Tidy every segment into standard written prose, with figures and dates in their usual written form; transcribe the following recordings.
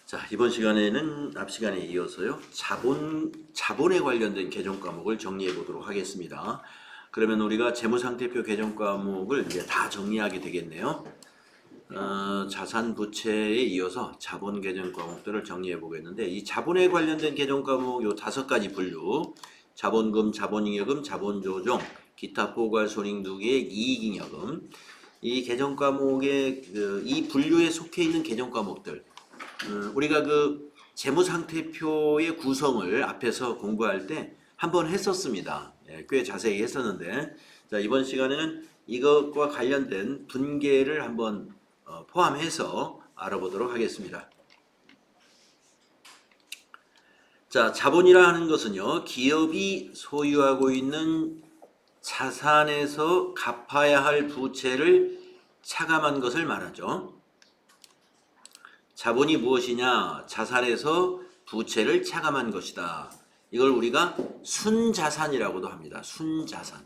자, 이번 시간에는 앞 시간에 이어서요. 자본에 관련된 개정 과목을 정리해 보도록 하겠습니다. 그러면 우리가 재무상태표 개정 과목을 이제 다 정리하게 되겠네요. 자산 부채에 이어서 자본 개정 과목들을 정리해 보겠는데, 이 자본에 관련된 개정 과목 요 5가지 분류, 자본금, 자본잉여금, 자본조정, 기타 포괄손익누계액, 이익잉여금, 이 개정 과목의 이 분류에 속해 있는 개정 과목들, 우리가 그 재무상태표의 구성을 앞에서 공부할 때 한번 했었습니다. 꽤 자세히 했었는데, 자, 이번 시간에는 이것과 관련된 분계를 한번 포함해서 알아보도록 하겠습니다. 자, 자본이라 하는 것은요, 기업이 소유하고 있는 자산에서 갚아야 할 부채를 차감한 것을 말하죠. 자본이 무엇이냐? 자산에서 부채를 차감한 것이다. 이걸 우리가 순자산이라고도 합니다. 순자산.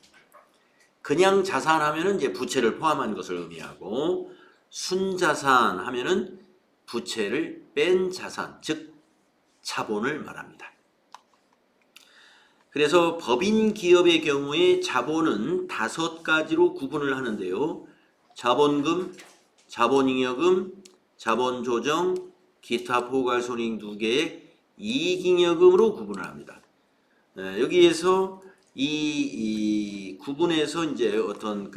그냥 자산 하면은 이제 부채를 포함한 것을 의미하고, 순자산 하면은 부채를 뺀 자산, 즉 자본을 말합니다. 그래서 법인 기업의 경우에 자본은 5가지로 구분을 하는데요. 자본금, 자본잉여금, 자본조정, 기타 포괄손익누계액, 이익잉여금으로 구분을 합니다. 여기에서 이 구분에서 이제 어떤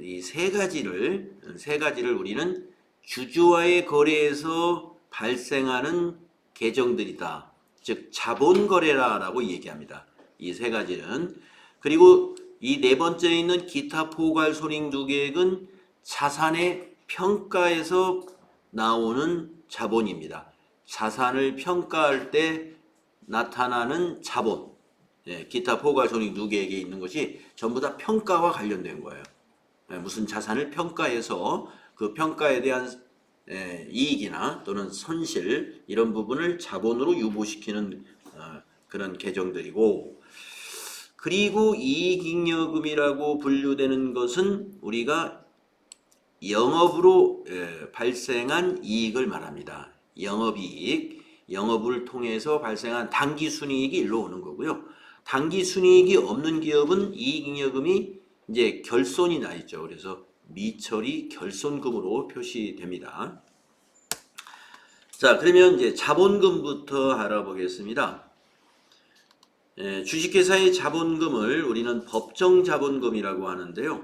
이 세 가지를 우리는 주주와의 거래에서 발생하는 계정들이다. 즉 자본거래라고 얘기합니다. 이 세 가지는. 그리고 이 네 번째에 있는 기타 포괄손익누계액은 자산의 평가에서 나오는 자본입니다. 자산을 평가할 때 나타나는 자본, 기타 포괄손익누계액에 있는 것이 전부 다 평가와 관련된 거예요. 무슨 자산을 평가해서 그 평가에 대한 이익이나 또는 손실, 이런 부분을 자본으로 유보시키는 그런 계정들이고, 그리고 이익잉여금이라고 분류되는 것은 우리가 영업으로 발생한 이익을 말합니다. 영업이익, 영업을 통해서 발생한 당기순이익이 일로 오는 거고요. 당기순이익이 없는 기업은 이익잉여금이 이제 결손이 나 있죠. 그래서 미처리 결손금으로 표시됩니다. 자, 그러면 이제 자본금부터 알아보겠습니다. 주식회사의 자본금을 우리는 법정자본금이라고 하는데요.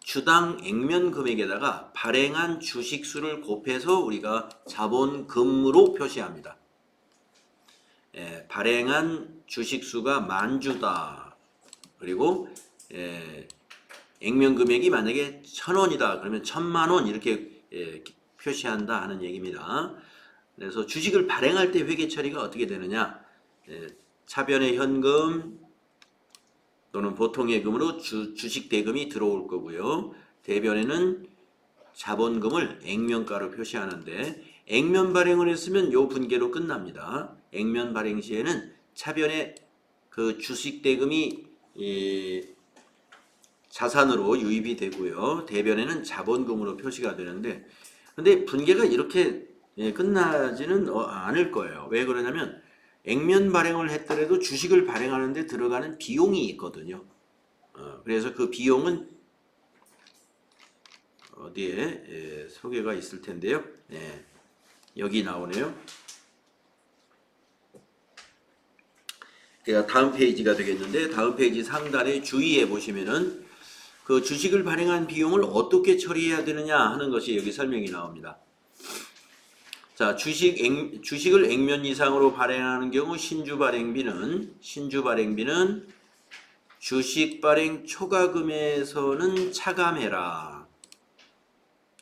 주당 액면 금액에다가 발행한 주식수를 곱해서 우리가 자본금으로 표시합니다. 발행한 주식수가 10,000주다. 그리고 액면 금액이 만약에 1,000원이다. 그러면 1,000,000원 이렇게 표시한다 하는 얘기입니다. 그래서 주식을 발행할 때 회계 처리가 어떻게 되느냐? 차변의 현금 또는 보통예금으로 주식 대금이 들어올 거고요. 대변에는 자본금을 액면가로 표시하는데, 액면 발행을 했으면 요 분계로 끝납니다. 액면 발행 시에는 차변에 그 주식 대금이 자산으로 유입이 되고요. 대변에는 자본금으로 표시가 되는데, 근데 분계가 이렇게 끝나지는 않을 거예요. 왜 그러냐면 액면 발행을 했더라도 주식을 발행하는데 들어가는 비용이 있거든요. 그래서 그 비용은 어디에 소개가 있을 텐데요. 여기 나오네요. 다음 페이지가 되겠는데, 다음 페이지 상단에 주의해 보시면은 그 주식을 발행한 비용을 어떻게 처리해야 되느냐 하는 것이 여기 설명이 나옵니다. 자, 주식을 액면 이상으로 발행하는 경우 신주 발행비는 주식 발행 초과금에서는 차감해라.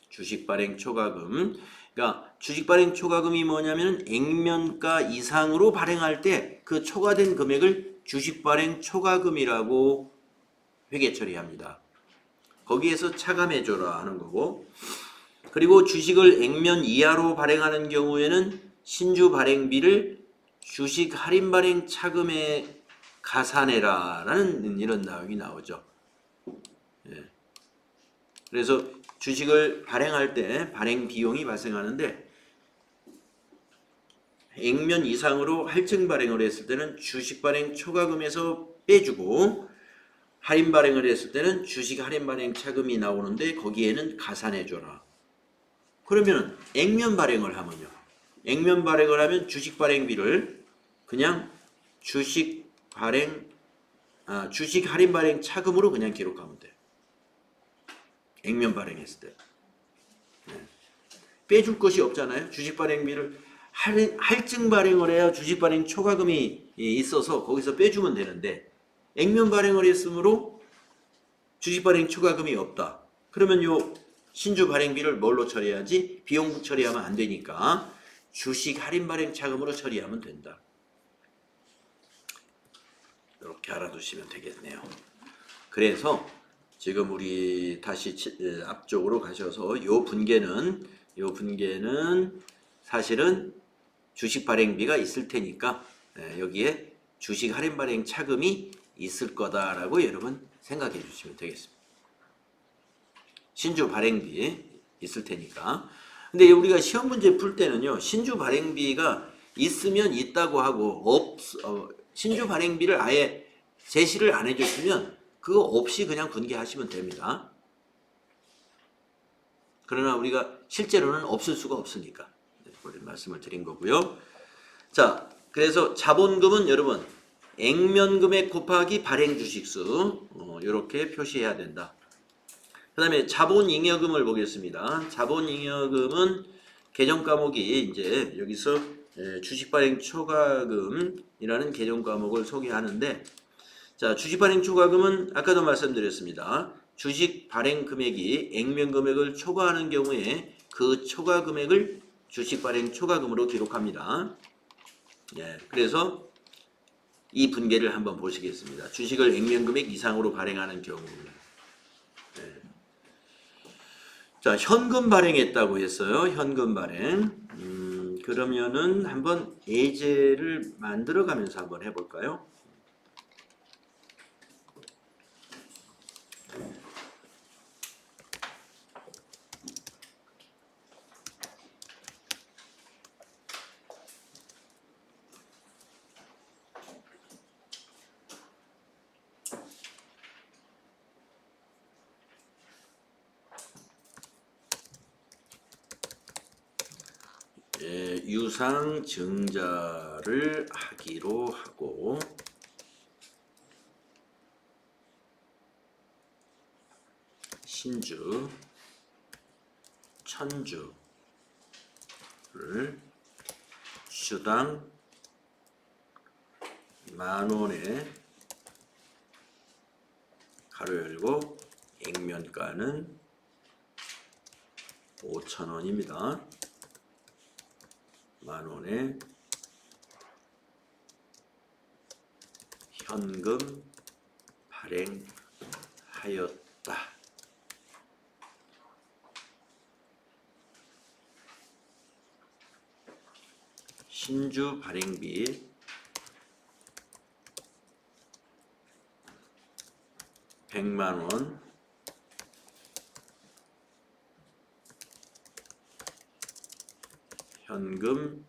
주식 발행 초과금. 그러니까 주식 발행 초과금이 뭐냐면 액면가 이상으로 발행할 때 그 초과된 금액을 주식 발행 초과금이라고 회계 처리합니다. 거기에서 차감해줘라 하는 거고, 그리고 주식을 액면 이하로 발행하는 경우에는 신주 발행비를 주식 할인 발행 차금에 가산해라 라는 이런 내용이 나오죠. 그래서 주식을 발행할 때 발행 비용이 발생하는데, 액면 이상으로 할증 발행을 했을 때는 주식 발행 초과금에서 빼주고 할인 발행을 했을 때는 주식 할인 발행 차금이 나오는데 거기에는 가산해줘라. 그러면 액면 발행을 하면요. 액면 발행을 하면 주식 발행비를 그냥 주식 할인 발행 차금으로 그냥 기록하면 돼요. 액면 발행했을 때. 빼줄 것이 없잖아요. 주식 발행비를 할증 발행을 해야 주식 발행 초과금이 있어서 거기서 빼주면 되는데 액면 발행을 했으므로 주식 발행 초과금이 없다. 그러면 요 신주 발행비를 뭘로 처리해야지? 비용부 처리하면 안 되니까 주식 할인 발행 차금으로 처리하면 된다. 이렇게 알아두시면 되겠네요. 그래서 지금 우리 다시 앞쪽으로 가셔서 요 분계는 사실은 주식 발행비가 있을 테니까 여기에 주식 할인 발행 차금이 있을 거다라고 여러분 생각해 주시면 되겠습니다. 신주 발행비 있을 테니까. 근데 우리가 시험 문제 풀 때는요. 신주 발행비가 있으면 있다고 하고 신주 발행비를 아예 제시를 안 해줬으면 그거 없이 그냥 분계하시면 됩니다. 그러나 우리가 실제로는 없을 수가 없으니까 말씀을 드린 거고요. 자, 그래서 자본금은 여러분 액면금액 곱하기 발행 주식수 이렇게 표시해야 된다. 그 다음에 자본잉여금을 보겠습니다. 자본잉여금은 개정 과목이 이제 여기서 주식 발행 초과금이라는 개정 과목을 소개하는데, 자, 주식 발행 초과금은 아까도 말씀드렸습니다. 주식 발행 금액이 액면 금액을 초과하는 경우에 그 초과 금액을 주식 발행 초과금으로 기록합니다. 그래서 이 분계를 한번 보시겠습니다. 주식을 액면 금액 이상으로 발행하는 경우. 자, 현금 발행했다고 했어요. 현금 발행. 그러면은 한번 예제를 만들어 가면서 한번 해볼까요? 유상 증자를 하기로 하고 신주 1000주를 주당 10,000원에 가로 열고 액면가는 5,000원입니다. 10,000원에 현금 발행하였다. 신주 발행비 100만원 현금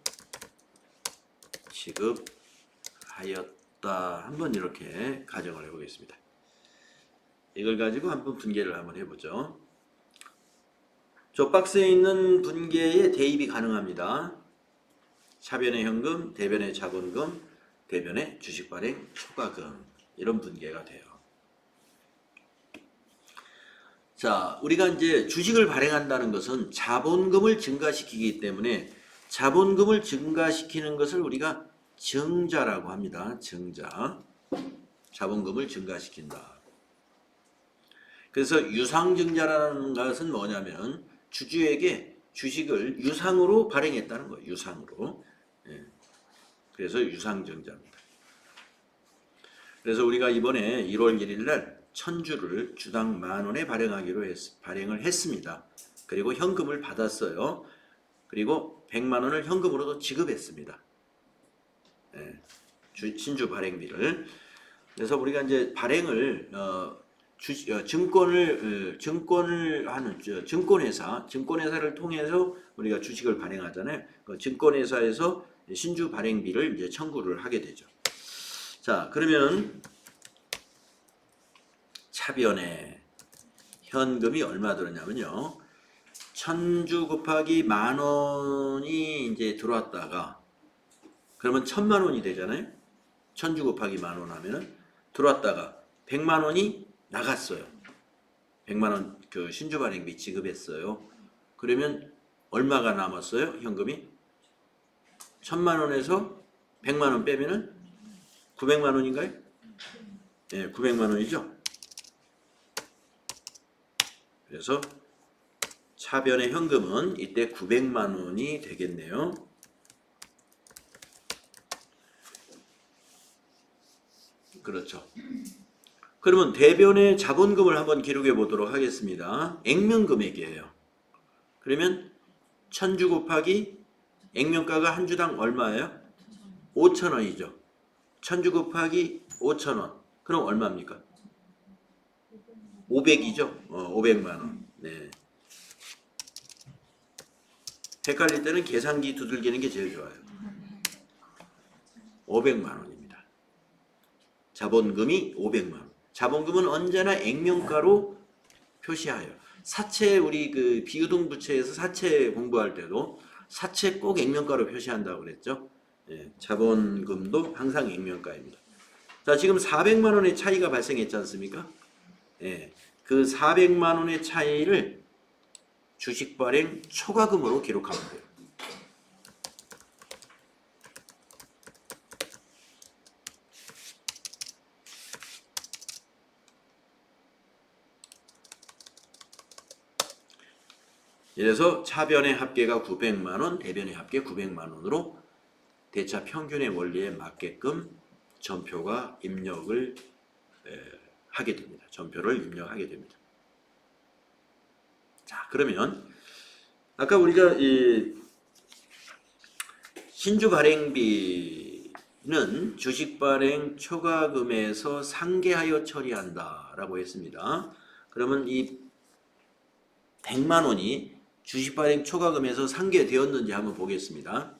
지급하였다. 한번 이렇게 가정을 해보겠습니다. 이걸 가지고 한번 분계를 한번 해보죠. 저 박스에 있는 분계에 대입이 가능합니다. 차변의 현금, 대변의 자본금, 대변의 주식 발행 초과금, 이런 분계가 돼요. 자, 우리가 이제 주식을 발행한다는 것은 자본금을 증가시키기 때문에 자본금을 증가시키는 것을 우리가 증자라고 합니다. 증자. 자본금을 증가시킨다. 그래서 유상증자라는 것은 뭐냐면 주주에게 주식을 유상으로 발행했다는 거예요. 유상으로. 그래서 유상증자입니다. 그래서 우리가 이번에 1월 1일 날 1000주를 주당 10,000원에 발행을 했습니다. 그리고 현금을 받았어요. 그리고 100만원을 현금으로도 지급했습니다. 신주 발행비를. 그래서 우리가 이제 발행을 증권을 하는 증권회사를 통해서 우리가 주식을 발행하잖아요. 그 증권회사에서 신주 발행비를 이제 청구를 하게 되죠. 자, 그러면 차변에 현금이 얼마 들었냐면요. 1000주 곱하기 10,000원이 이제 들어왔다가 그러면 1000만 원이 되잖아요. 1000주 곱하기 10,000원 하면은 들어왔다가 100만 원이 나갔어요. 100만 원 그 신주 발행비 지급했어요. 그러면 얼마가 남았어요? 현금이 1000만 원에서 100만 원 빼면은 900만 원인가요? 네, 900만 원이죠. 그래서 차변의 현금은 이때 900만 원이 되겠네요. 그렇죠. 그러면 대변의 자본금을 한번 기록해 보도록 하겠습니다. 액면금액이에요. 그러면 1000주 곱하기 액면가가 한 주당 얼마예요? 5,000원이죠. 1000주 곱하기 5,000원. 그럼 얼마입니까? 500이죠. 500만 원. 네. 헷갈릴 때는 계산기 두들기는 게 제일 좋아요. 500만 원입니다. 자본금이 500만 원. 자본금은 언제나 액면가로 표시하여. 사채 우리 그 비유동부채에서 사채 공부할 때도 사채 꼭 액면가로 표시한다고 그랬죠. 예, 자본금도 항상 액면가입니다. 자, 지금 400만 원의 차이가 발생했지 않습니까? 예, 그 400만 원의 차이를 주식 발행 초과금으로 기록하면 돼요. 그래서 차변의 합계가 900만 원, 대변의 합계 900만 원으로 대차 평균의 원리에 맞게끔 전표가 입력을 하게 됩니다. 전표를 입력하게 됩니다. 자, 그러면 아까 우리가 이 신주 발행비는 주식 발행 초과금에서 상계하여 처리한다라고 했습니다. 그러면 이 100만 원이 주식 발행 초과금에서 상계되었는지 한번 보겠습니다.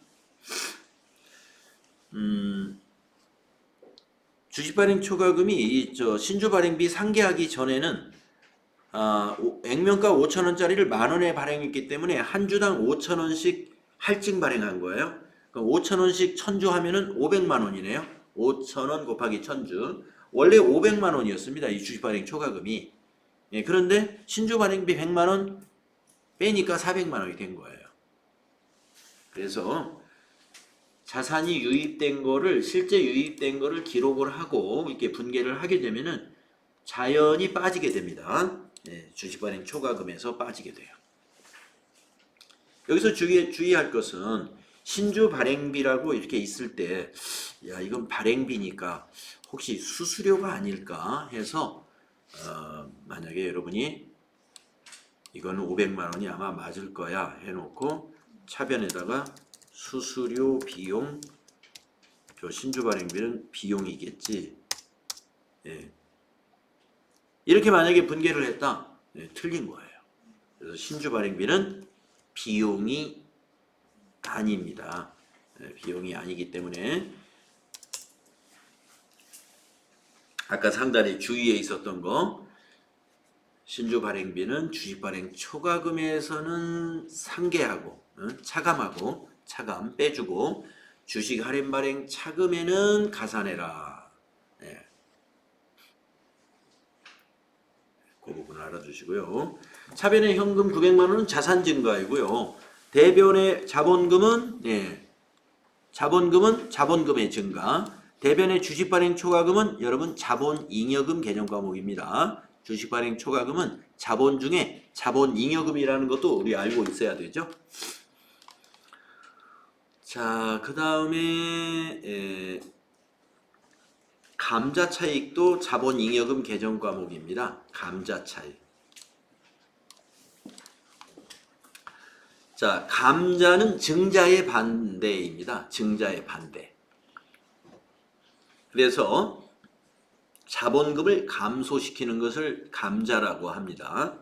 주식 발행 초과금이 신주 발행비 상계하기 전에는 액면가 5,000원짜리를 10,000원에 발행했기 때문에 한 주당 5,000원씩 할증 발행한 거예요. 그럼 5,000원씩 1000주 하면은 500만 원이네요. 5,000원 곱하기 1000주. 원래 500만 원이었습니다. 이 주식 발행 초과금이. 예, 그런데 신주 발행비 100만 원 빼니까 400만 원이 된 거예요. 그래서 자산이 유입된 거를 실제 유입된 거를 기록을 하고 이렇게 분계를 하게 되면은 자연히 빠지게 됩니다. 예, 주식 발행 초과금에서 빠지게 돼요. 여기서 주의할 것은 신주 발행비라고 이렇게 있을 때, 야, 이건 발행비니까 혹시 수수료가 아닐까 해서 만약에 여러분이 이거는 500만 원이 아마 맞을 거야 해놓고 차변에다가 수수료 비용, 저 신주 발행비는 비용이겠지. 예. 이렇게 만약에 분계를 했다, 예, 틀린 거예요. 그래서 신주 발행비는 비용이 아닙니다. 예, 비용이 아니기 때문에 아까 상단에 주의에 있었던 거, 신주 발행비는 주식 발행 초과금에서는 상계하고 차감하고 차감 빼주고 주식 할인 발행 차금에는 가산해라. 네. 그 부분 알아두시고요. 차변의 현금 900만 원은 자산 증가이고요. 대변의 자본금은 자본금의 증가. 대변의 주식 발행 초과금은 여러분 자본 잉여금 개념 과목입니다. 주식 발행 초과금은 자본 중에 자본 잉여금이라는 것도 우리 알고 있어야 되죠. 자, 그 다음에 감자 차익도 자본 잉여금 개정 과목입니다. 감자 차익. 자, 감자는 증자의 반대입니다. 증자의 반대. 그래서 자본금을 감소시키는 것을 감자라고 합니다.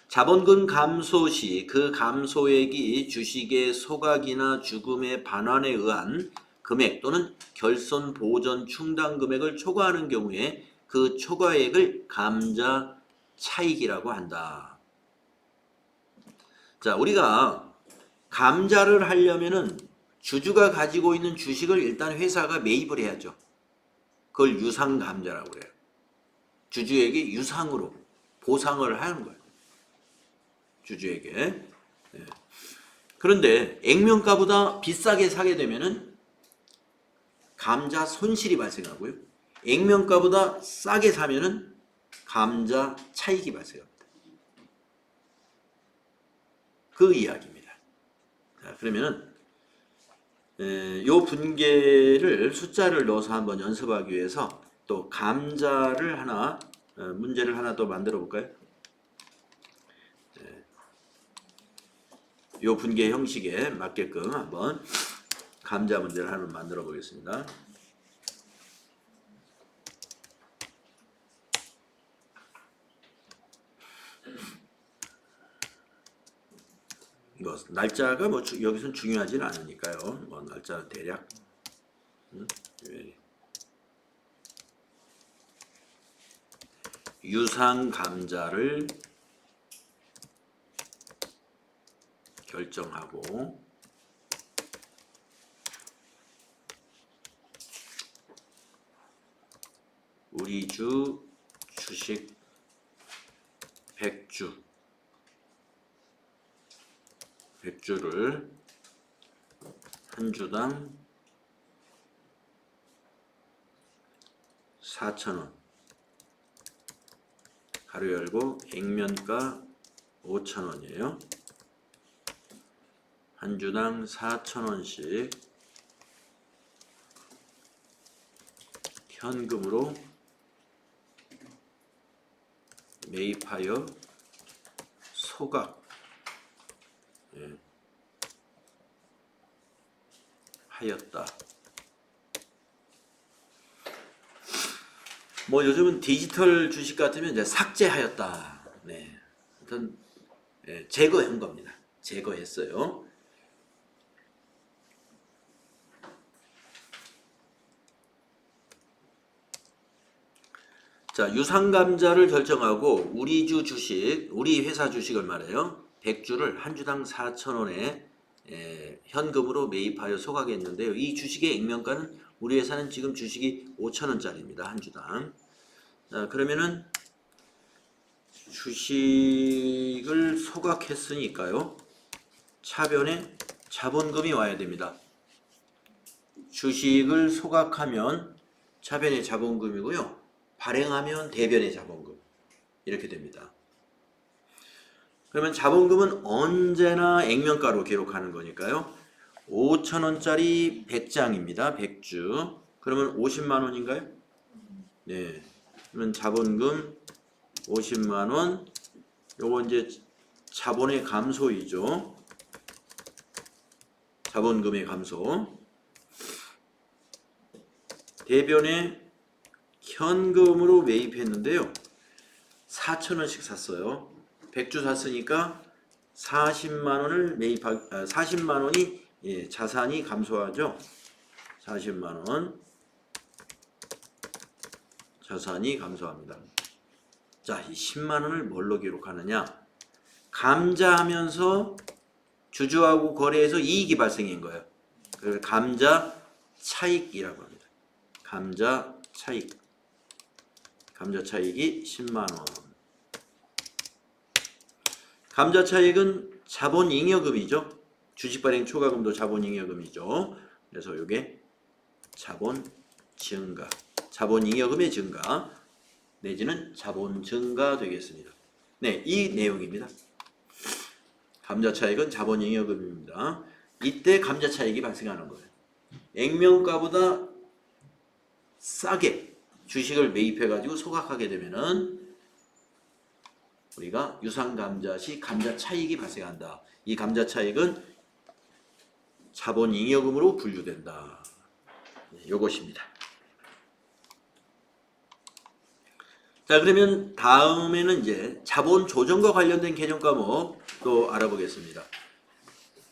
자본금 감소 시 그 감소액이 주식의 소각이나 주금의 반환에 의한 금액 또는 결손 보전 충당 금액을 초과하는 경우에 그 초과액을 감자 차익이라고 한다. 자, 우리가 감자를 하려면은 주주가 가지고 있는 주식을 일단 회사가 매입을 해야죠. 그걸 유상 감자라고 그래요. 주주에게 유상으로 보상을 하는 거예요. 주주에게. 예. 그런데 액면가보다 비싸게 사게 되면은 감자 손실이 발생하고요. 액면가보다 싸게 사면은 감자 차익이 발생합니다. 그 이야기입니다. 자, 그러면은 요 분계를 숫자를 넣어서 한번 연습하기 위해서 또 감자를 하나 문제를 하나 더 만들어 볼까요? 요 분계 형식에 맞게끔 한번 감자 문제를 하나 만들어 보겠습니다. 뭐 날짜가 뭐 여기선 중요하진 않으니까요. 뭐 날짜 대략 유상 감자를 결정하고 우리주 주식 100주를 한 주당 4,000원 가로 열고 액면가 5,000원이에요. 한 주당 4,000원씩 현금으로 매입하여 소각 하였다. 뭐 요즘은 디지털 주식 같으면 이제 삭제하였다. 네, 하여튼 제거한 겁니다. 제거했어요. 자, 유상감자를 결정하고 우리주 주식, 우리 회사 주식을 말해요. 100주를 한 주당 4,000원에 현금으로 매입하여 소각했는데요. 이 주식의 액면가는 우리 회사는 지금 주식이 5,000원짜리입니다. 한 주당. 자, 그러면은 주식을 소각했으니까요. 차변에 자본금이 와야 됩니다. 주식을 소각하면 차변의 자본금이고요. 발행하면 대변의 자본금 이렇게 됩니다. 그러면 자본금은 언제나 액면가로 기록하는 거니까요. 5,000원짜리 100장입니다. 100주. 그러면 50만 원인가요? 네. 그러면 자본금 50만 원. 요거 이제 자본의 감소이죠. 자본금의 감소. 대변에 현금으로 매입했는데요. 4,000원씩 샀어요. 100주 샀으니까 40만 원을 40만 원이 자산이 감소하죠. 40만 원 자산이 감소합니다. 자, 이 10만 원을 뭘로 기록하느냐? 감자하면서 주주하고 거래해서 이익이 발생한 거예요. 그래서 감자 차익이라고 합니다. 감자 차익. 감자 차익이 10만 원. 감자 차익은 자본잉여금이죠. 주식 발행 초과금도 자본잉여금이죠. 그래서 이게 자본 증가, 자본잉여금의 증가 내지는 자본 증가 되겠습니다. 네, 이 내용입니다. 감자 차익은 자본잉여금입니다. 이때 감자 차익이 발생하는 거예요. 액면가보다 싸게 주식을 매입해가지고 소각하게 되면은 우리가 유상감자 시 감자 차익이 발생한다. 이 감자 차익은 자본잉여금으로 분류된다. 네, 요것입니다. 자, 그러면 다음에는 이제 자본 조정과 관련된 개정 과목 또 알아보겠습니다.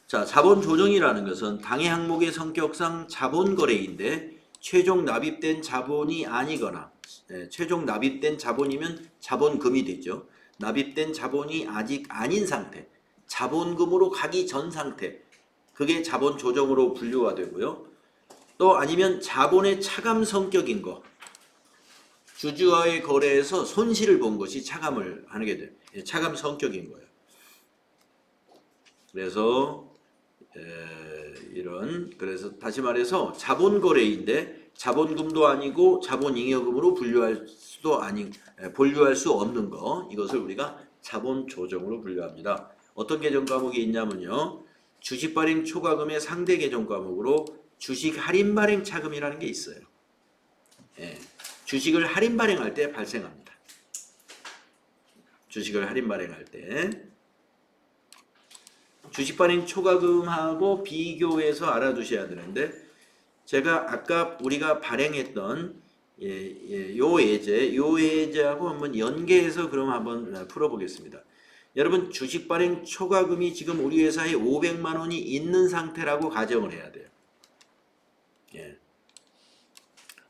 자, 자본 조정이라는 것은 당해 항목의 성격상 자본 거래인데 최종 납입된 자본이 아니거나 최종 납입된 자본이면 자본금이 되죠. 납입된 자본이 아직 아닌 상태, 자본금으로 가기 전 상태, 그게 자본 조정으로 분류가 되고요. 또 아니면 자본의 차감 성격인 거, 주주와의 거래에서 손실을 본 것이 차감을 하게 돼요. 차감 성격인 거예요. 그래서 그래서 다시 말해서 자본 거래인데 자본금도 아니고 자본잉여금으로 분류할 수 없는 거, 이것을 우리가 자본 조정으로 분류합니다. 어떤 개정 과목이 있냐면요, 주식 발행 초과금의 상대 개정 과목으로 주식 할인 발행 차금이라는 게 있어요. 주식을 할인 발행할 때 발생합니다. 주식을 할인 발행할 때 주식 발행 초과금하고 비교해서 알아두셔야 되는데, 제가 아까 우리가 발행했던 요 예제하고 한번 연계해서 그럼 한번 풀어보겠습니다. 여러분, 주식 발행 초과금이 지금 우리 회사에 500만 원이 있는 상태라고 가정을 해야 돼요.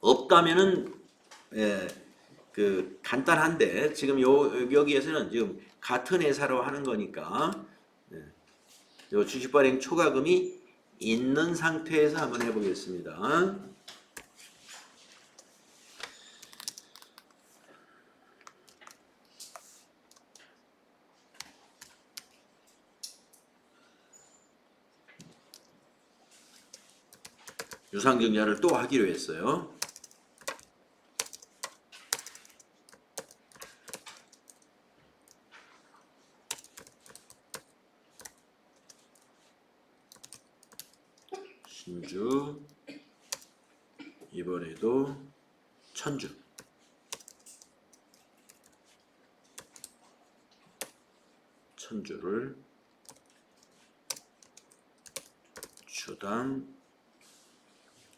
없다면은 그 간단한데, 지금 여기에서는 지금 같은 회사로 하는 거니까 요 주식 발행 초과금이 있는 상태에서 한번 해보겠습니다. 유상증자를 또 하기로 했어요. 신주, 이번에도 천주. 천주를 주당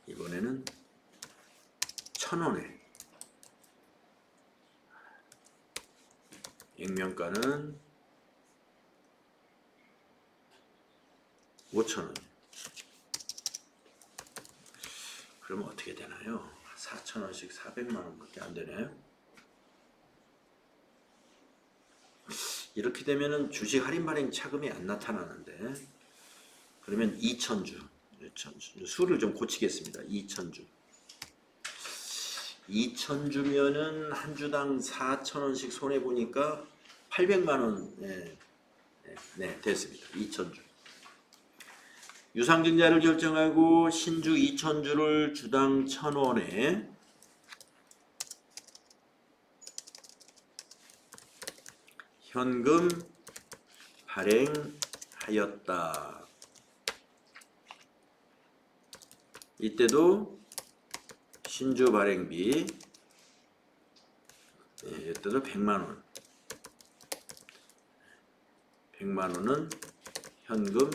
이번에는 1,000원에, 액면가는 5,000원. 그러면 어떻게 되나요? 4,000원씩 400만 원밖에 안 되나요? 이렇게 되면은 주식 할인 발행 차금이 안 나타나는데, 그러면 2,000주, 수를 좀 고치겠습니다. 2,000주면은 한 주당 4,000원씩 손해 보니까 800만 원, 네, 됐습니다. 2,000주. 유상증자를 결정하고 신주 2,000주를 주당 1,000원에 현금 발행하였다. 이때도 신주 발행비, 이때도 100만원. 100만원은 현금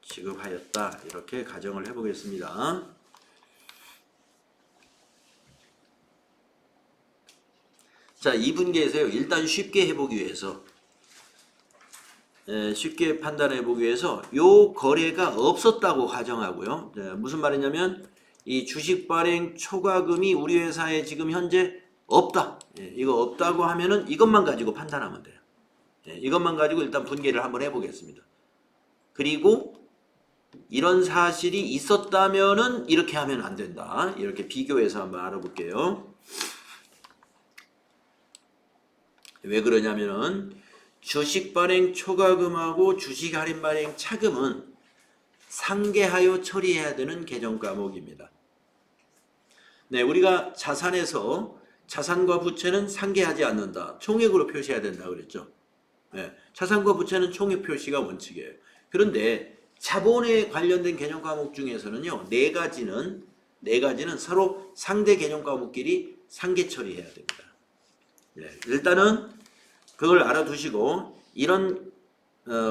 지급하였다. 이렇게 가정을 해보겠습니다. 자, 2분기에서요. 일단 쉽게 해보기 위해서, 쉽게 판단해보기 위해서 요 거래가 없었다고 가정하고요. 무슨 말이냐면 이 주식 발행 초과금이 우리 회사에 지금 현재 없다. 이거 없다고 하면은 이것만 가지고 판단하면 돼요. 이것만 가지고 일단 분개를 한번 해보겠습니다. 그리고 이런 사실이 있었다면은 이렇게 하면 안 된다. 이렇게 비교해서 한번 알아볼게요. 왜 그러냐면은 주식 발행 초과금하고 주식 할인 발행 차금은 상계하여 처리해야 되는 개정 과목입니다. 네, 우리가 자산에서 자산과 부채는 상계하지 않는다. 총액으로 표시해야 된다 그랬죠. 네, 자산과 부채는 총액 표시가 원칙이에요. 그런데 자본에 관련된 개정 과목 중에서는요, 네 가지는 서로 상대 개정 과목끼리 상계 처리해야 됩니다. 네, 일단은 그걸 알아두시고, 이런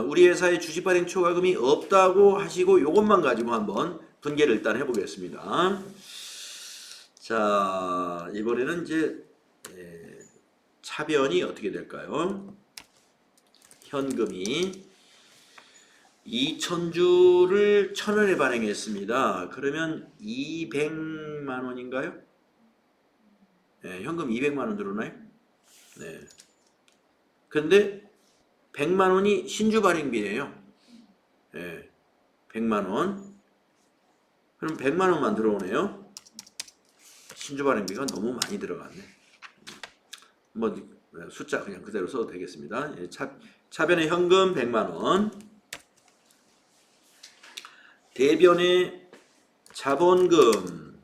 우리 회사의 주식 발행 초과금이 없다고 하시고 요것만 가지고 한번 분개를 일단 해보겠습니다. 자, 이번에는 이제 차변이 어떻게 될까요? 현금이 2,000주를 1,000원에 발행했습니다. 그러면 200만 원인가요? 네, 현금 200만 원 들어오나요? 네. 근데 100만 원이 신주 발행비예요. 네, 100만 원. 그럼 100만 원만 들어오네요. 신주 발행비가 너무 많이 들어갔네. 뭐 숫자 그냥 그대로 써도 되겠습니다. 차변의 현금 100만 원. 대변의 자본금.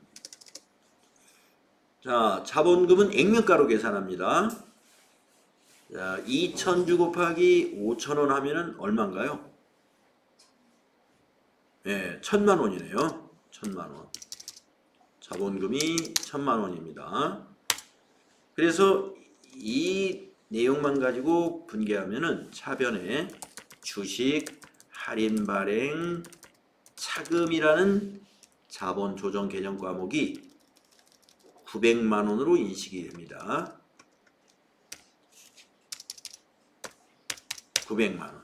자, 자본금은 액면가로 계산합니다. 자, 2,000주 곱하기 5,000원 하면은 얼마인가요? 예, 1,000만 원이네요. 1,000만 원. 자본금이 1,000만 원입니다. 그래서 이 내용만 가지고 분개하면은 차변에 주식, 할인 발행, 차금이라는 자본 조정 개정 과목이 900만 원으로 인식이 됩니다. 900만 원.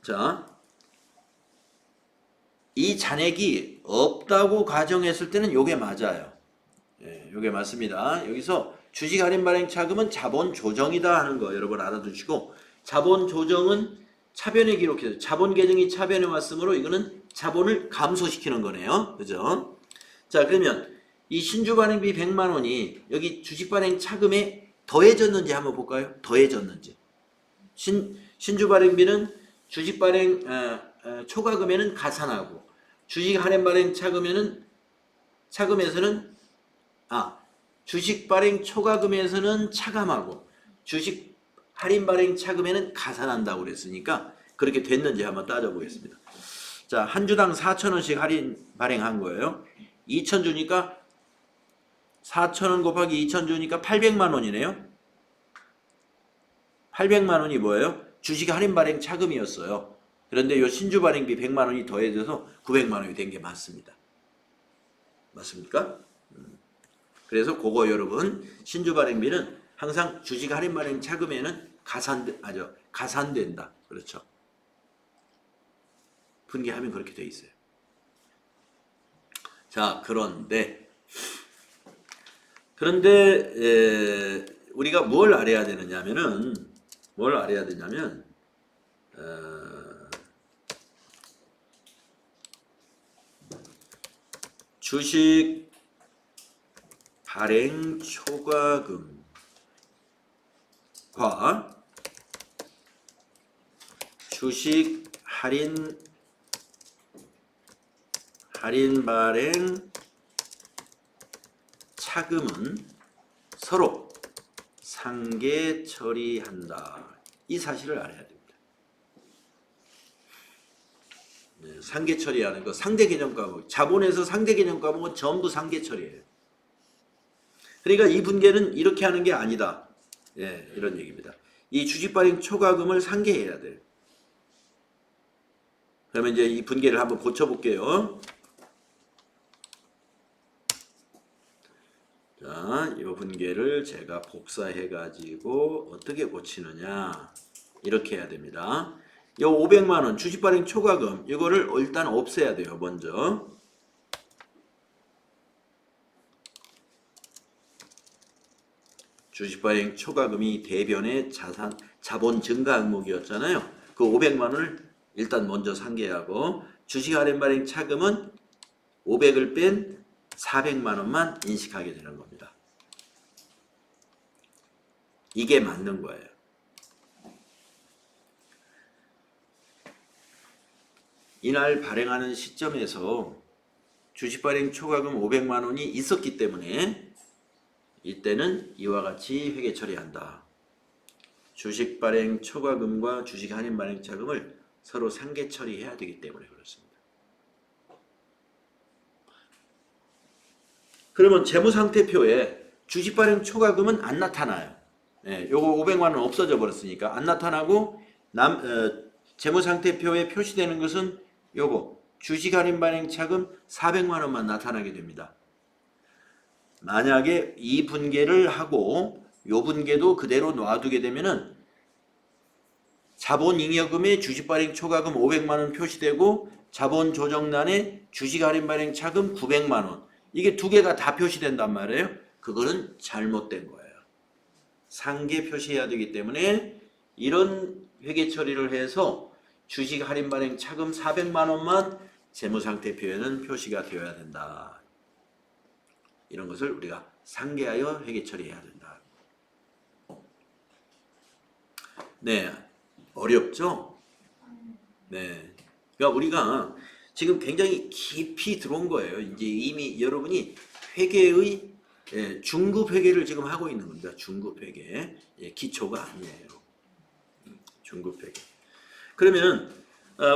자, 이 잔액이 없다고 가정했을 때는 요게 맞아요. 예, 요게 맞습니다. 여기서 주식 할인 발행 차금은 자본 조정이다 하는 거 여러분 알아두시고, 자본 조정은 차변에 기록해서 자본 계정이 차변에 왔으므로 이거는 자본을 감소시키는 거네요. 그죠? 자, 그러면 이 신주 발행비 100만 원이 여기 주식 발행 차금에 더해졌는지 한번 볼까요? 더해졌는지. 신주 발행비는 주식 발행 초과금에는 가산하고, 주식 할인 발행 차금에서는 주식 발행 초과금에서는 차감하고, 주식 할인 발행 차금에는 가산한다고 그랬으니까 그렇게 됐는지 한번 따져보겠습니다. 자, 한 주당 4,000원씩 할인 발행한 거예요. 2,000주니까 4,000원 곱하기 2,000주니까 800만 원이네요. 800만 원이 뭐예요? 주식 할인 발행 차금이었어요. 그런데 요 신주 발행비 100만 원이 더해져서 900만 원이 된 게 맞습니다. 맞습니까? 그래서 그거 여러분, 신주 발행비는 항상 주식 할인 발행 차금에는 가산된다. 그렇죠. 분개하면 그렇게 돼 있어요. 자, 그런데 우리가 뭘 알아야 되느냐면은 주식 발행 초과금과 주식 할인 발행 차금은 서로 상계 처리한다. 이 사실을 알아야 됩니다. 네, 상계 처리하는 거, 상대 개념 과목. 자본에서 상대 개념 과목은 전부 상계 처리예요. 그러니까 이 분계는 이렇게 하는 게 아니다. 예, 이런 얘기입니다. 이 주식 발행 초과금을 상계해야 돼요. 그러면 이제 이 분계를 한번 고쳐볼게요. 자, 이 분계를 제가 복사해가지고 어떻게 고치느냐. 이렇게 해야 됩니다. 이 500만 원 주식 발행 초과금, 이거를 일단 없애야 돼요, 먼저. 주식 발행 초과금이 대변의 자본 증가 항목이었잖아요. 그 500만 원을 일단 먼저 상계하고, 주식 할인 발행 차금은 500을 뺀 400만 원만 인식하게 되는 겁니다. 이게 맞는 거예요. 이날 발행하는 시점에서 주식 발행 초과금 500만 원이 있었기 때문에 이때는 이와 같이 회계 처리한다. 주식 발행 초과금과 주식 할인 발행 차금을 서로 상계 처리해야 되기 때문에 그렇습니다. 그러면 재무상태표에 주식 발행 초과금은 안 나타나요. 예, 요거 500만 원 없어져 버렸으니까 안 나타나고, 재무상태표에 표시되는 것은 요거 주식 할인 발행 차금 400만 원만 나타나게 됩니다. 만약에 이 분계를 하고 요 분계도 그대로 놔두게 되면은 자본잉여금에 주식 발행 초과금 500만 원 표시되고 자본 조정란에 주식 할인 발행 차금 900만 원. 이게 두 개가 다 표시된단 말이에요. 그거는 잘못된 거예요. 상계 표시해야 되기 때문에 이런 회계 처리를 해서 주식 할인 발행 차금 400만 원만 재무상태표에는 표시가 되어야 된다. 이런 것을 우리가 상계하여 회계 처리해야 된다. 네, 어렵죠? 네. 그러니까 우리가 지금 굉장히 깊이 들어온 거예요. 이제 이미 여러분이 회계의 중급 회계를 지금 하고 있는 겁니다. 중급 회계. 기초가 아니에요. 중급 회계. 그러면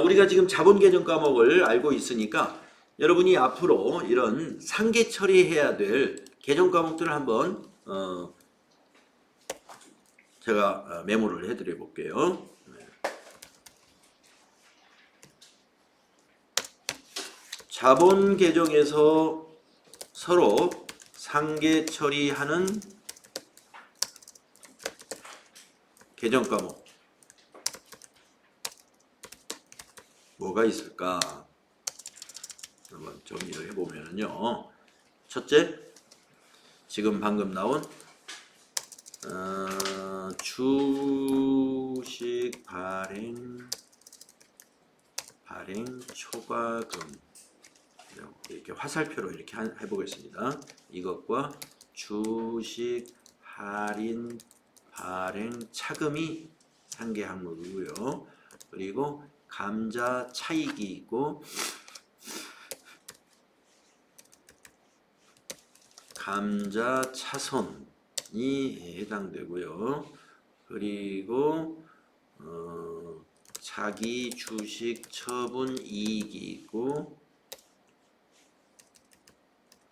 우리가 지금 자본 개정 과목을 알고 있으니까 여러분이 앞으로 이런 상계 처리해야 될 개정 과목들을 한번 제가 메모를 해드려 볼게요. 자본 개정에서 서로 상계 처리하는 개정 과목 뭐가 있을까? 한번 정리를 해보면요. 첫째, 지금 방금 나온 주식 발행 초과금 이렇게 화살표로 이렇게 해보겠습니다. 이것과 주식 할인 발행 차금이 상계 항목이고요. 그리고 감자 차익이 있고 감자 차손이 해당되고요. 그리고 자기 주식 처분 이익이 있고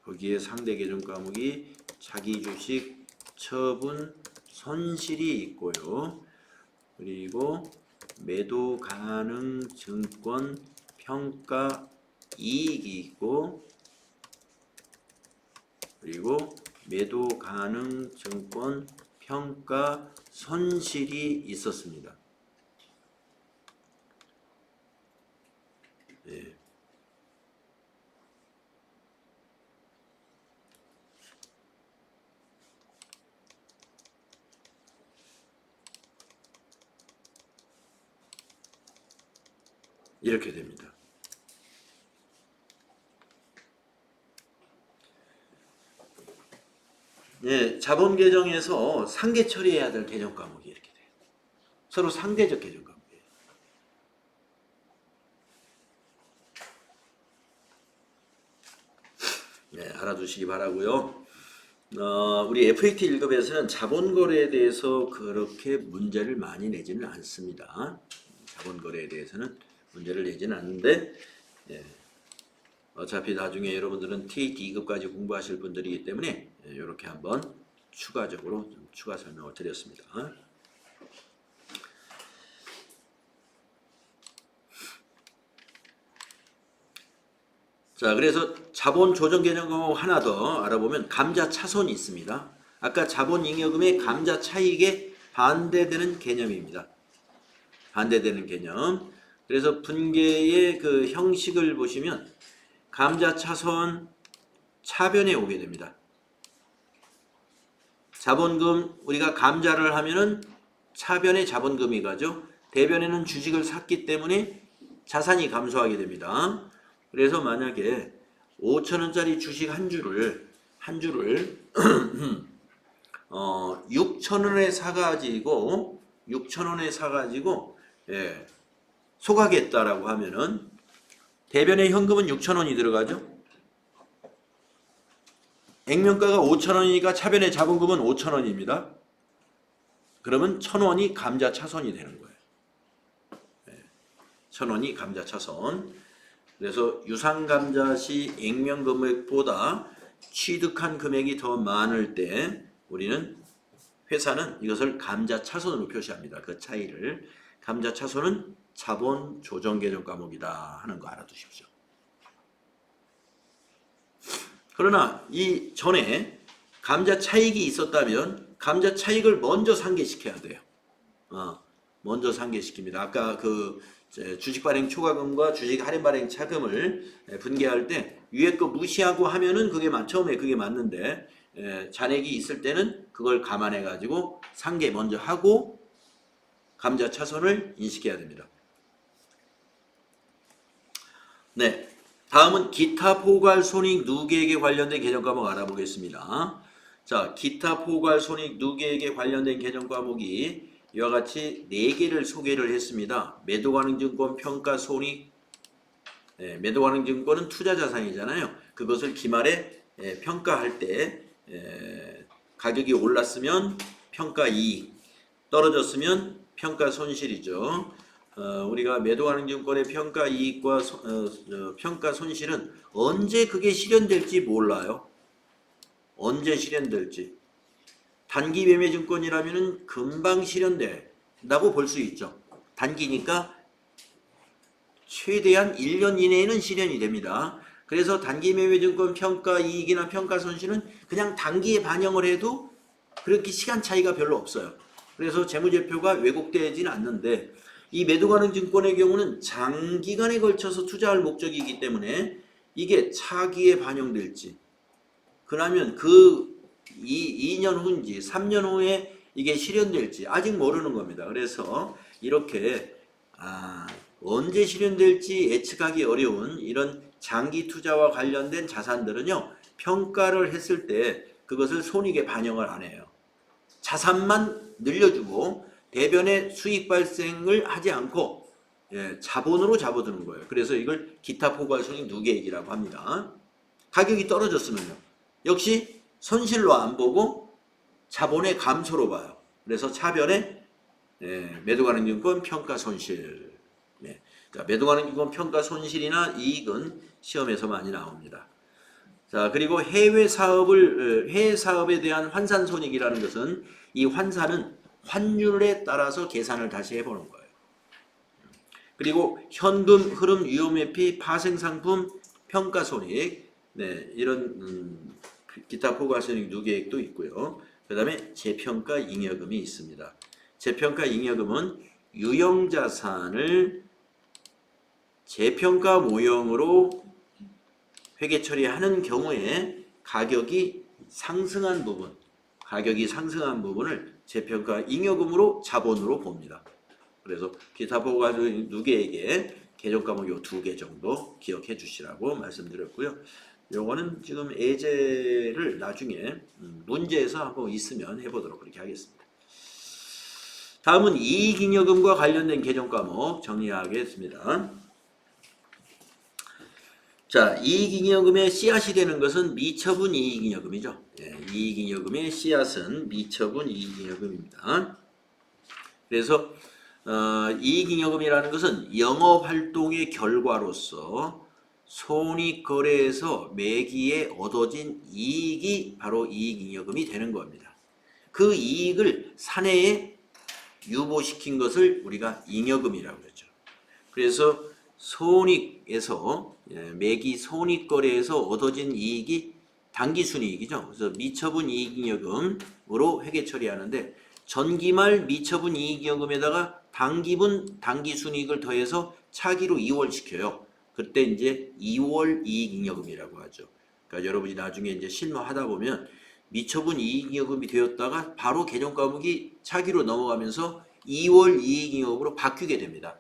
거기에 상대 개정 과목이 자기 주식 처분 손실이 있고요. 그리고 매도 가능 증권 평가 이익이 있고 그리고 매도 가능 증권 평가 손실이 있었습니다. 네. 이렇게 됩니다. 네, 자본 개정에서 상계 처리해야 될 개정 과목이 이렇게 돼요. 서로 상대적 개정 과목이에요. 네, 알아두시기 바라고요. 우리 FAT 1급에서는 자본거래에 대해서 그렇게 문제를 많이 내지는 않습니다. 자본거래에 대해서는 문제를 내지는 않는데 어차피 나중에 여러분들은 TAT 2급까지 공부하실 분들이기 때문에 이렇게 한번 추가적으로 좀 추가 설명을 드렸습니다. 자, 그래서 자본 조정 개정 과목 하나 더 알아보면 감자 차손이 있습니다. 아까 자본 잉여금의 감자 차익에 반대되는 개념입니다. 반대되는 개념. 그래서 분계의 그 형식을 보시면 감자 차손 차변에 오게 됩니다. 자본금 우리가 감자를 하면은 차변에 자본금이 가죠. 대변에는 주식을 샀기 때문에 자산이 감소하게 됩니다. 그래서 만약에 5,000원짜리 주식 한 주를 6,000원에 사가지고 소각했다라고 하면은 대변에 현금은 6,000원이 들어가죠. 액면가가 5,000원이니까 차변의 자본금은 5,000원입니다. 그러면 1,000원이 감자 차손이 되는 거예요. 1,000원이 감자 차손. 그래서 유상 감자 시 액면 금액보다 취득한 금액이 더 많을 때 우리는 회사는 이것을 감자 차손으로 표시합니다. 그 차이를. 감자 차손은 자본 조정 개정 과목이다 하는 거 알아두십시오. 그러나 이 전에 감자 차익이 있었다면 감자 차익을 먼저 상계시켜야 돼요. 먼저 상계시킵니다. 아까 그 주식 발행 초과금과 주식 할인 발행 차금을 분개할 때 위에 거 무시하고 하면은 처음에 그게 맞는데 잔액이 있을 때는 그걸 감안해 가지고 상계 먼저 하고 감자 차손을 인식해야 됩니다. 네, 다음은 기타 포괄 손익 누계액에 관련된 개정 과목 알아보겠습니다. 자, 기타 포괄 손익 누계액에 관련된 개정 과목이 이와 같이 4개를 소개를 했습니다. 매도가능증권 평가 손익, 매도가능증권은 투자자산이잖아요. 그것을 기말에 평가할 때 가격이 올랐으면 평가 이익, 떨어졌으면 평가 손실이죠. 우리가 매도가능증권의 평가 이익과 평가 손실은 언제 그게 실현될지 몰라요. 언제 실현될지. 단기 매매 증권이라면 금방 실현된다고 볼 수 있죠. 단기니까 최대한 1년 이내에는 실현이 됩니다. 그래서 단기 매매 증권 평가 이익이나 평가 손실은 그냥 단기에 반영을 해도 그렇게 시간 차이가 별로 없어요. 그래서 재무제표가 왜곡되지는 않는데 이 매도가능 증권의 경우는 장기간에 걸쳐서 투자할 목적이기 때문에 이게 차기에 반영될지 그러면 그 2년 후인지 3년 후에 이게 실현될지 아직 모르는 겁니다. 그래서 이렇게 언제 실현될지 예측하기 어려운 이런 장기 투자와 관련된 자산들은요. 평가를 했을 때 그것을 손익에 반영을 안 해요. 자산만 늘려주고 대변의 수익 발생을 하지 않고 자본으로 잡아두는 거예요. 그래서 이걸 기타 포괄 손익 누계액이라고 합니다. 가격이 떨어졌으면요. 역시 손실로 안 보고 자본의 감소로 봐요. 그래서 차변에 매도가능증권 평가 손실. 자, 매도가능증권 평가 손실이나 이익은 시험에서 많이 나옵니다. 자, 그리고 해외 사업에 대한 환산 손익이라는 것은 이 환산은 환율에 따라서 계산을 다시 해보는 거예요. 그리고 현금 흐름 위험회피 파생상품 평가 손익, 이런 기타 포괄 손익 누계액도 있고요. 그 다음에 재평가 잉여금이 있습니다. 재평가 잉여금은 유형자산을 재평가 모형으로 회계 처리하는 경우에 가격이 상승한 부분을 재평가 잉여금으로 자본으로 봅니다. 그래서 기타 포괄 손익 누계액의 개정 과목 요 2개 정도 기억해 주시라고 말씀드렸고요. 요거는 지금 예제를 나중에 문제에서 한번 있으면 해보도록 그렇게 하겠습니다. 다음은 이익잉여금과 관련된 개정 과목 정리하겠습니다. 자, 이익잉여금의 씨앗이 되는 것은 미처분 이익잉여금이죠. 이익잉여금의 씨앗은 미처분 이익잉여금입니다. 그래서 이익잉여금이라는 것은 영업활동의 결과로서 손익거래에서 매기에 얻어진 이익이 바로 이익잉여금이 되는 겁니다. 그 이익을 사내에 유보시킨 것을 우리가 잉여금이라고 그러죠. 그래서 손익에서 매기 손익거래에서 얻어진 이익이 당기순이익이죠. 그래서 미처분 이익잉여금으로 회계 처리하는데 전기말 미처분 이익잉여금에다가 당기순이익을 더해서 차기로 이월시켜요. 그때 이제 이월 이익잉여금이라고 하죠. 그러니까 여러분이 나중에 이제 실무하다 보면 미처분 이익잉여금이 되었다가 바로 개정 과목이 차기로 넘어가면서 이월 이익잉여금으로 바뀌게 됩니다.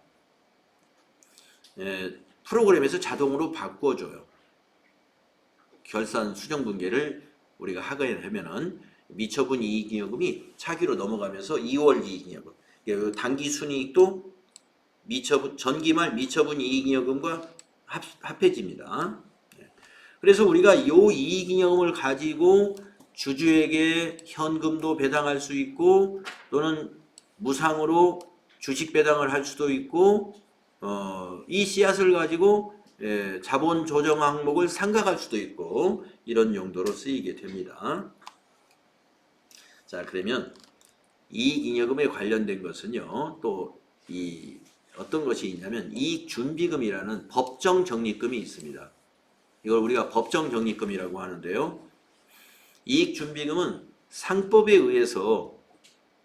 프로그램에서 자동으로 바꿔줘요. 결산 수정 분계를 우리가 하게 되면은 미처분 이익잉여금이 차기로 넘어가면서 2월 이익잉여금, 단기 순이익도 전기말 미처분 이익잉여금과 합해집니다. 그래서 우리가 이 이익잉여금을 가지고 주주에게 현금도 배당할 수 있고 또는 무상으로 주식 배당을 할 수도 있고 이 씨앗을 가지고 자본 조정 항목을 상각할 수도 있고 이런 용도로 쓰이게 됩니다. 자, 그러면 이익잉여금에 관련된 것은요. 또 어떤 것이 있냐면 이익준비금이라는 법정 적립금이 있습니다. 이걸 우리가 법정 적립금이라고 하는데요. 이익준비금은 상법에 의해서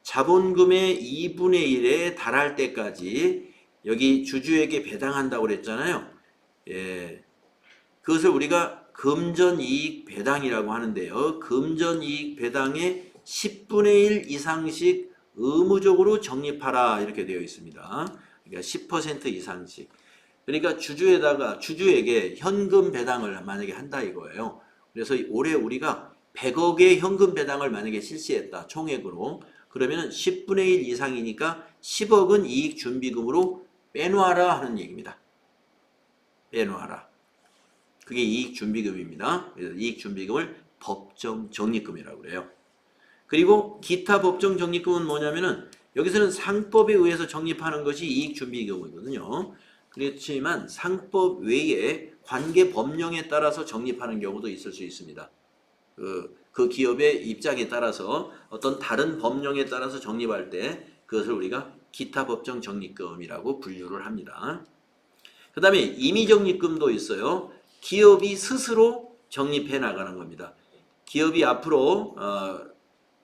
자본금의 2분의 1에 달할 때까지 여기 주주에게 배당한다고 그랬잖아요. 예, 그것을 우리가 금전이익 배당이라고 하는데요. 금전이익 배당의 10분의 1 이상씩 의무적으로 적립하라 이렇게 되어 있습니다. 그러니까 10% 이상씩. 그러니까 주주에게 현금 배당을 만약에 한다 이거예요. 그래서 올해 우리가 100억의 현금 배당을 만약에 실시했다. 총액으로. 그러면 10분의 1 이상이니까 10억은 이익 준비금으로 빼놓아라 하는 얘기입니다. 빼놓아라. 그게 이익 준비금입니다. 그래서 이익 준비금을 법정 적립금이라고 그래요. 그리고 기타 법정 적립금은 뭐냐면은 여기서는 상법에 의해서 적립하는 것이 이익 준비금이거든요. 그렇지만 상법 외에 관계 법령에 따라서 적립하는 경우도 있을 수 있습니다. 그 기업의 입장에 따라서 어떤 다른 법령에 따라서 적립할 때 그것을 우리가 기타 법정 적립금이라고 분류를 합니다. 그 다음에 임의적립금도 있어요. 기업이 스스로 적립해 나가는 겁니다. 기업이 앞으로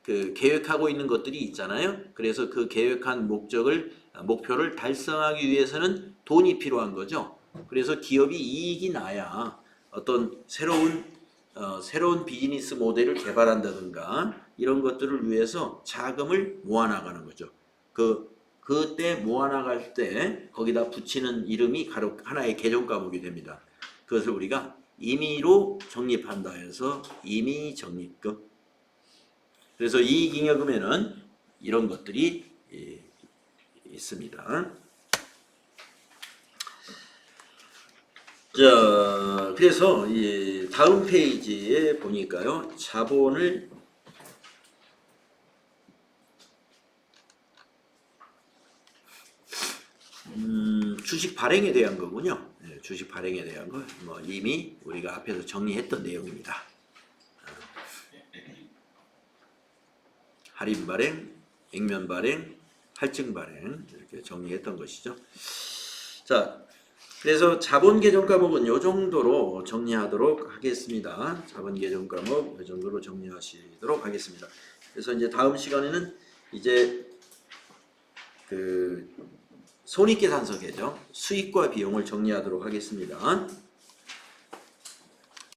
그 계획하고 있는 것들이 있잖아요. 그래서 그 계획한 목표를 달성하기 위해서는 돈이 필요한 거죠. 그래서 기업이 이익이 나야 어떤 새로운 비즈니스 모델을 개발한다든가 이런 것들을 위해서 자금을 모아나가는 거죠. 그때 모아나갈 때 거기다 붙이는 이름이 하나의 개정 과목이 됩니다. 그것을 우리가 임의로 적립한다 해서 임의적립금. 그래서 이익잉여금에는 이런 것들이 있습니다. 자, 그래서 다음 페이지에 보니까요. 자본을 주식 발행에 대한 거군요. 네, 주식 발행에 대한 거 뭐 이미 우리가 앞에서 정리했던 내용입니다. 할인 발행, 액면 발행, 할증 발행 이렇게 정리했던 것이죠. 자, 그래서 자본 개정 과목은 이 정도로 정리하도록 하겠습니다. 자본 개정 과목 이 정도로 정리하시도록 하겠습니다. 그래서 이제 다음 시간에는 이제 그 손익계산서 개정, 수익과 비용을 정리하도록 하겠습니다.